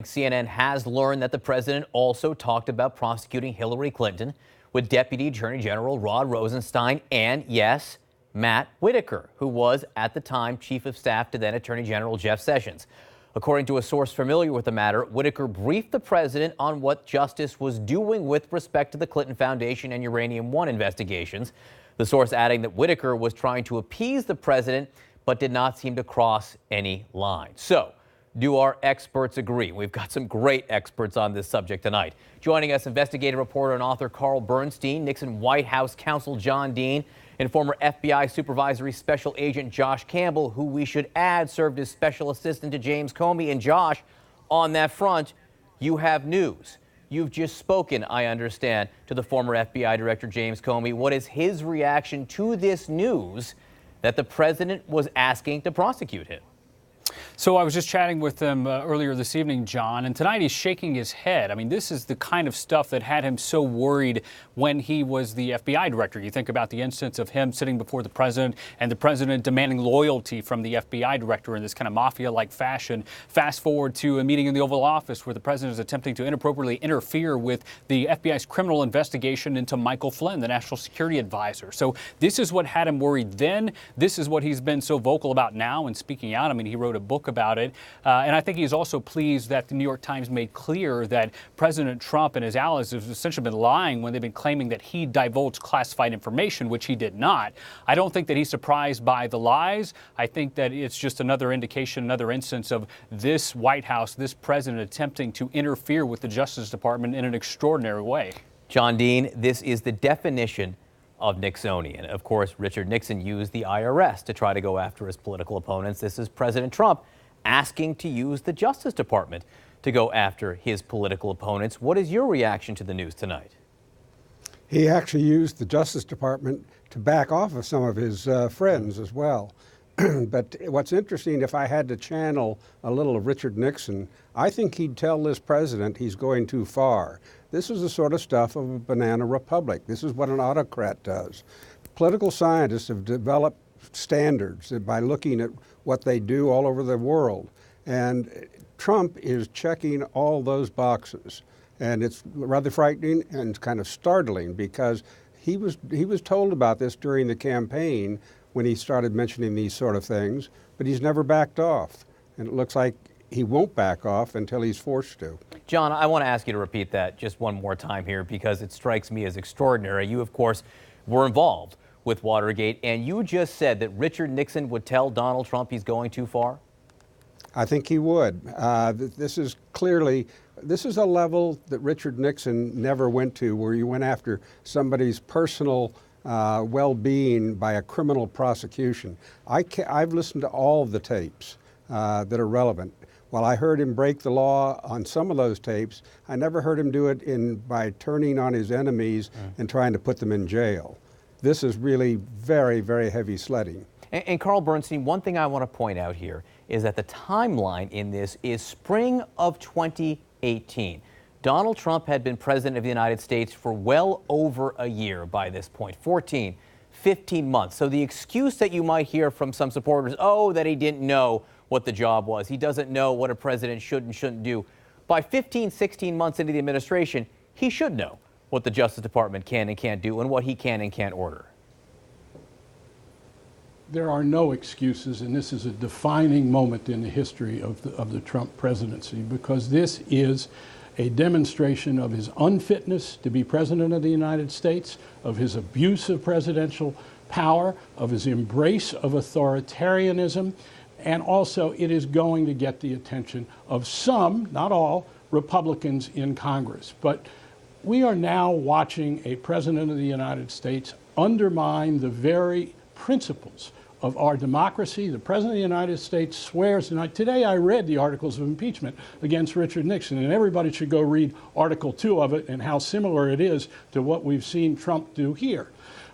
CNN has learned that the president also talked about prosecuting Hillary Clinton with Deputy Attorney General Rod Rosenstein and, yes, Matt Whitaker, who was at the time Chief of Staff to then Attorney General Jeff Sessions. According to a source familiar with the matter, Whitaker briefed the president on what Justice was doing with respect to the Clinton Foundation and Uranium One investigations. The source adding that Whitaker was trying to appease the president, but did not seem to cross any lines. So, do our experts agree? We've got some great experts on this subject tonight. Joining us, investigative reporter and author Carl Bernstein, Nixon White House counsel John Dean, and former FBI Supervisory Special Agent Josh Campbell, who we should add served as special assistant to James Comey. And Josh, on that front, you have news. You've just spoken, I understand, to the former FBI Director James Comey. What is his reaction to this news that the president was asking to prosecute him? So I was just chatting with him earlier this evening, John, and tonight he's shaking his head. I mean, this is the kind of stuff that had him so worried when he was the FBI director. You think about the instance of him sitting before the president and the president demanding loyalty from the FBI director in this kind of mafia-like fashion. Fast forward to a meeting in the Oval Office where the president is attempting to inappropriately interfere with the FBI's criminal investigation into Michael Flynn, the national security advisor. So this is what had him worried then. This is what he's been so vocal about now and speaking out. I mean, he wrote a book about it. And I think he's also pleased that the New York Times made clear that President Trump and his allies have essentially been lying when they've been claiming that he divulged classified information, which he did not. I don't think that he's surprised by the lies. I think that it's just another indication, another instance of this White House, this president attempting to interfere with the Justice Department in an extraordinary way. John Dean, this is the definition of Nixonian. Of course, Richard Nixon used the IRS to try to go after his political opponents. This is President Trump asking to use the Justice Department to go after his political opponents. What is your reaction to the news tonight? He actually used the Justice Department to back off of some of his friends as well. But what's interesting, if I had to channel a little of Richard Nixon, I think he'd tell this president he's going too far. This is the sort of stuff of a banana republic. This is what an autocrat does. Political scientists have developed standards by looking at what they do all over the world. And Trump is checking all those boxes. And it's rather frightening and kind of startling because he was told about this during the campaign when he started mentioning these sort of things, but he's never backed off. And it looks like he won't back off until he's forced to. John, I want to ask you to repeat that just one more time here because it strikes me as extraordinary. You, of course, were involved with Watergate, and you just said that Richard Nixon would tell Donald Trump he's going too far? I think he would. This is a level that Richard Nixon never went to, where you went after somebody's personal well-being by a criminal prosecution. I've listened to all of the tapes that are relevant. While I heard him break the law on some of those tapes, I never heard him do it by turning on his enemies and trying to put them in jail. This is really very, very heavy sledding. And Carl Bernstein, one thing I want to point out here is that the timeline in this is spring of 2018. Donald Trump had been president of the United States for well over a year by this point, 14, 15 months. So the excuse that you might hear from some supporters, that he didn't know what the job was, he doesn't know what a president should and shouldn't do. By 15, 16 months into the administration, he should know what the Justice Department can and can't do and what he can and can't order. There are no excuses, and this is a defining moment in the history of the Trump presidency, because this is a demonstration of his unfitness to be president of the United States, of his abuse of presidential power, of his embrace of authoritarianism, and also it is going to get the attention of some, not all, Republicans in Congress. But we are now watching a president of the United States undermine the very principles of our democracy. The President of the United States swears, and today I read the articles of impeachment against Richard Nixon, and everybody should go read Article 2 of it and how similar it is to what we've seen Trump do here.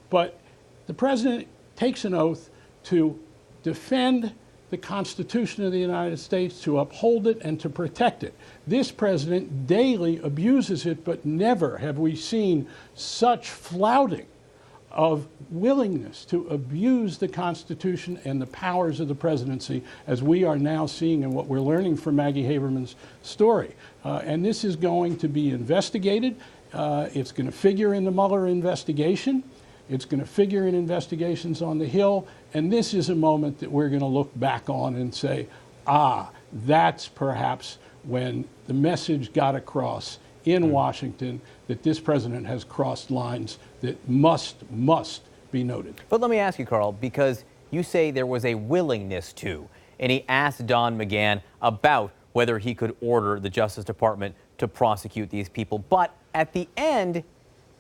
But the President takes an oath to defend the Constitution of the United States, to uphold it and to protect it. This president daily abuses it, but never have we seen such flouting of willingness to abuse the Constitution and the powers of the presidency, as we are now seeing and what we're learning from Maggie Haberman's story. And this is going to be investigated. It's going to figure in the Mueller investigation. It's going to figure in investigations on the Hill. And this is a moment that we're going to look back on and say, that's perhaps when the message got across in Washington that this president has crossed lines that must be noted. But let me ask you, Carl, because you say there was a willingness to, and he asked Don McGahn about whether he could order the Justice Department to prosecute these people. But at the end,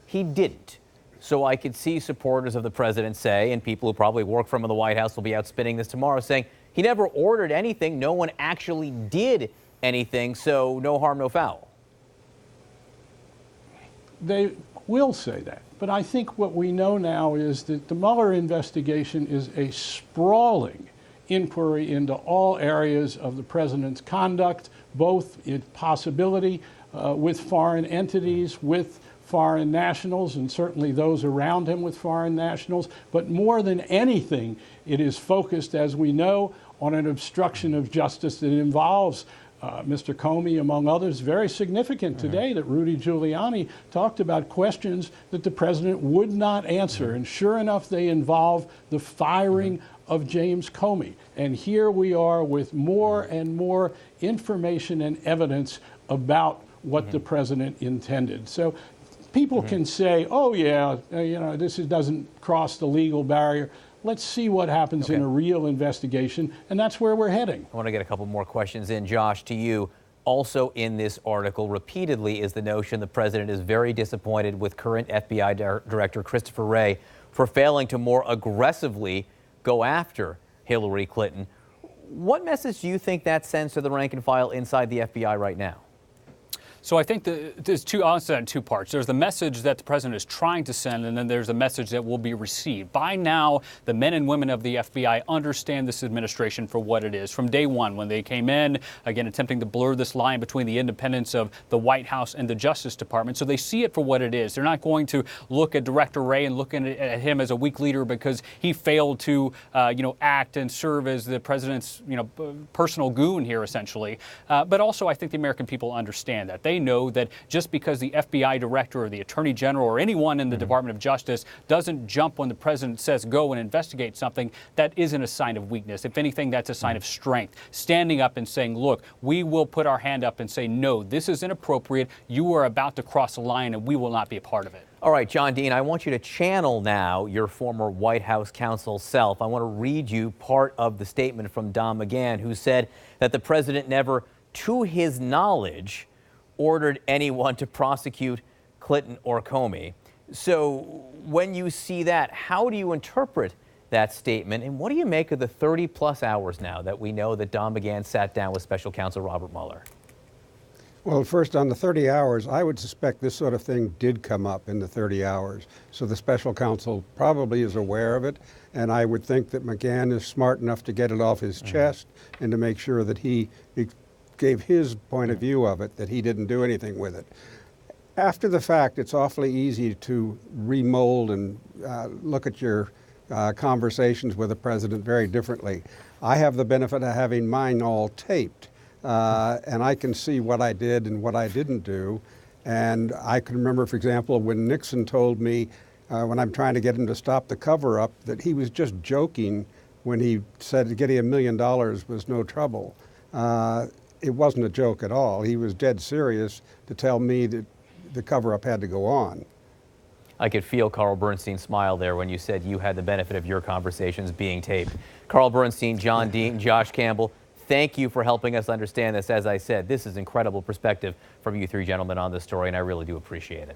he didn't. So I could see supporters of the president say, and people who probably work for him in the White House will be out spinning this tomorrow, saying he never ordered anything. No one actually did anything. So no harm, no foul. They will say that. But I think what we know now is that the Mueller investigation is a sprawling inquiry into all areas of the president's conduct, both in possibility with foreign entities, with foreign nationals, and certainly those around him with foreign nationals. But more than anything, it is focused, as we know, on an obstruction of justice that involves Mr. Comey, among others. Very significant today that Rudy Giuliani talked about questions that the president would not answer. And sure enough, they involve the firing of James Comey. And here we are with more and more information and evidence about what the president intended. So people can say, oh yeah, this doesn't cross the legal barrier. Let's see what happens in a real investigation, and that's where we're heading. I want to get a couple more questions in. Josh, to you. Also in this article, repeatedly is the notion the president is very disappointed with current FBI Director Christopher Wray for failing to more aggressively go after Hillary Clinton. What message do you think that sends to the rank and file inside the FBI right now? So I think there's I'll answer that in two parts. There's the message that the president is trying to send, and then there's the message that will be received. By now, the men and women of the FBI understand this administration for what it is. From day one, when they came in, again, attempting to blur this line between the independence of the White House and the Justice Department. So they see it for what it is. They're not going to look at Director Wray and look at him as a weak leader because he failed to, act and serve as the president's, personal goon here, essentially. But also, I think the American people understand that. They know that just because the FBI director or the attorney general or anyone in the Department of Justice doesn't jump when the president says go and investigate something, that isn't a sign of weakness. If anything, that's a sign of strength. Standing up and saying, look, we will put our hand up and say, no, this is inappropriate. You are about to cross a line and we will not be a part of it. All right, John Dean, I want you to channel now your former White House counsel self. I want to read you part of the statement from Don McGahn, who said that the president never, to his knowledge, ordered anyone to prosecute Clinton or Comey. So when you see that, how do you interpret that statement? And what do you make of the 30-plus hours now that we know that Don McGahn sat down with special counsel Robert Mueller? Well, first, on the 30 hours, I would suspect this sort of thing did come up in the 30 hours. So the special counsel probably is aware of it. And I would think that McGahn is smart enough to get it off his chest and to make sure that he gave his point of view of it, that he didn't do anything with it. After the fact, it's awfully easy to remold and look at your conversations with the president very differently. I have the benefit of having mine all taped, and I can see what I did and what I didn't do. And I can remember, for example, when Nixon told me, when I'm trying to get him to stop the cover-up, that he was just joking when he said getting $1 million was no trouble. It wasn't a joke at all. He was dead serious to tell me that the cover-up had to go on. I could feel Carl Bernstein's smile there when you said you had the benefit of your conversations being taped. Carl Bernstein, John Dean, Josh Campbell, thank you for helping us understand this. As I said, this is incredible perspective from you three gentlemen on this story, and I really do appreciate it.